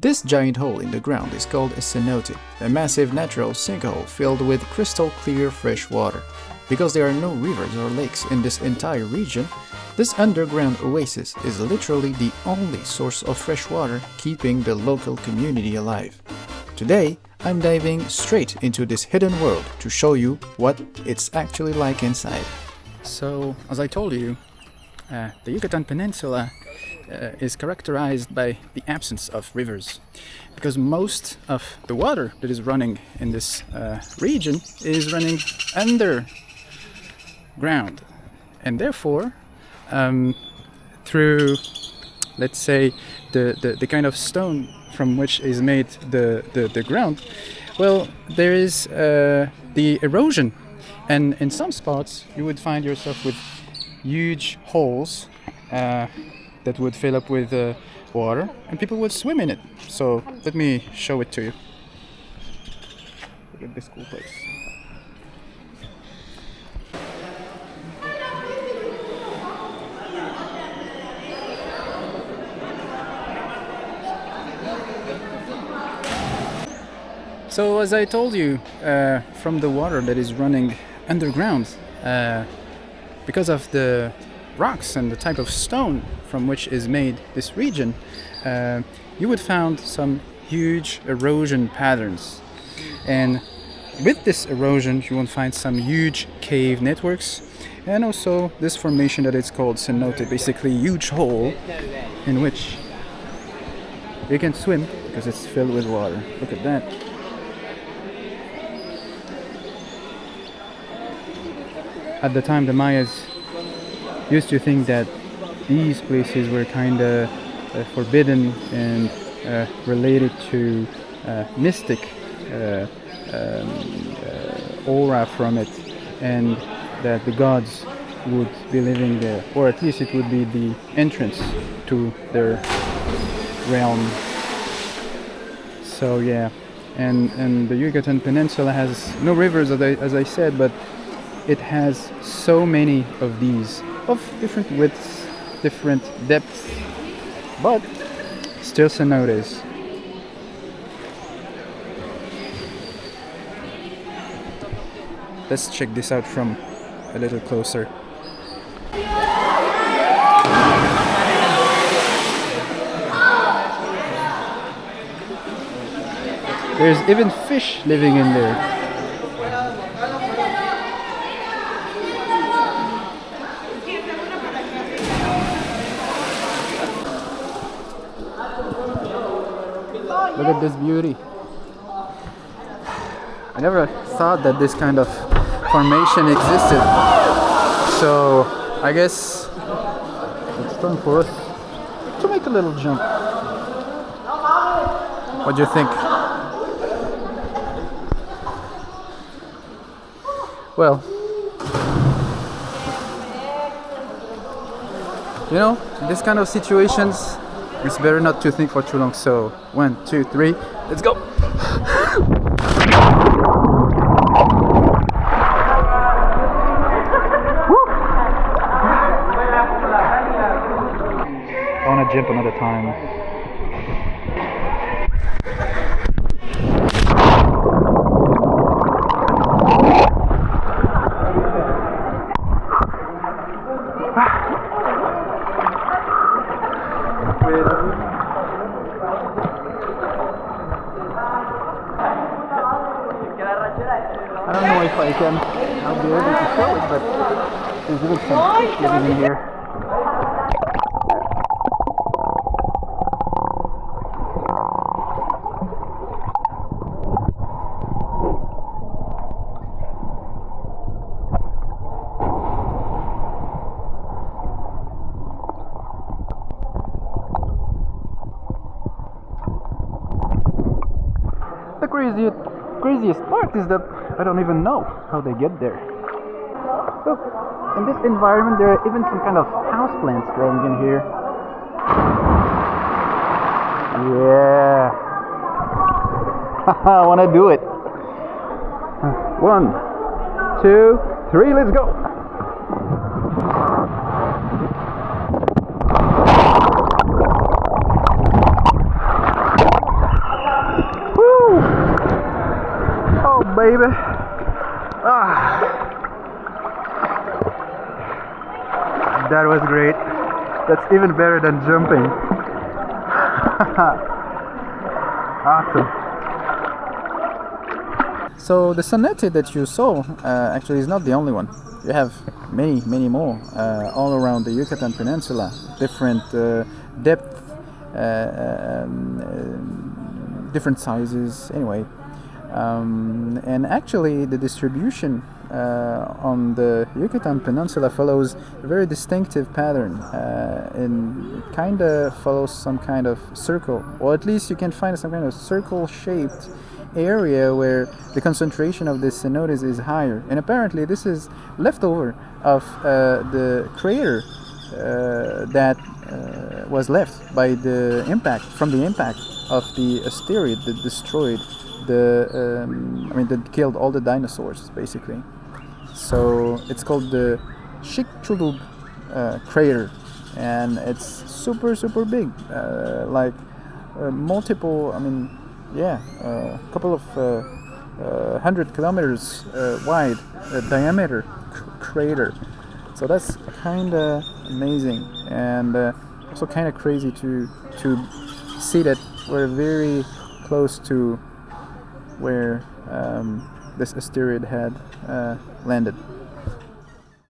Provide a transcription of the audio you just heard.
This giant hole in the ground is called a cenote, a massive natural sinkhole filled with crystal clear fresh water. Because there are no rivers or lakes in this entire region, this underground oasis is literally the only source of fresh water keeping the local community alive. Today, I'm diving straight into this hidden world to show you what it's actually like inside. So, as I told you, the Yucatan Peninsula is characterized by the absence of rivers, because most of the water that is running in this region is running underground, and therefore through, let's say, the kind of stone from which is made the ground, well, there is the erosion, and in some spots you would find yourself with huge holes that would fill up with water, and people would swim in it. So let me show it to you. Look at this cool place. So as I told you, from the water that is running underground, because of the rocks and the type of stone from which is made this region, you would find some huge erosion patterns. And with this erosion, you will find some huge cave networks, and also this formation that is called cenote, basically a huge hole in which you can swim because it's filled with water. Look at that. At the time, the Mayas used to think that these places were kind of forbidden and related to mystic aura from it, and that the gods would be living there, or at least it would be the entrance to their realm. So yeah, and the Yucatan Peninsula has no rivers, as I said, but it has so many of these, of different widths, different depths, but still cenotes. Let's check this out from a little closer. There's even fish living in there. Look at this beauty. I never thought that this kind of formation existed. So I guess it's time for us to make a little jump. What do you think? Well, you know, in this kind of situations, it's better not to think for too long. So 1, 2, 3, let's go. I want to jump another time. I don't know if I'll be able to show it, but there's even some fish living in here. The craziest part is that I don't even know how they get there. So, in this environment, there are even some kind of houseplants growing in here. Yeah, I want to do it. 1, 2, 3, let's go. That was great. That's even better than jumping. Awesome. So the Cenote that you saw actually is not the only one. You have many more all around the Yucatan Peninsula, different depth, different sizes. Anyway, and actually the distribution on the Yucatan Peninsula follows a very distinctive pattern, and kind of follows some kind of circle, or at least you can find some kind of circle-shaped area where the concentration of the cenotes is higher, and apparently this is leftover of the crater that was left by the impact of the asteroid that destroyed that killed all the dinosaurs basically. So it's called the Chicxulub crater, and it's super big, like multiple. A couple of 100 kilometers wide diameter crater. So that's kind of amazing, and also kind of crazy to see that we're very close to where this asteroid had landed.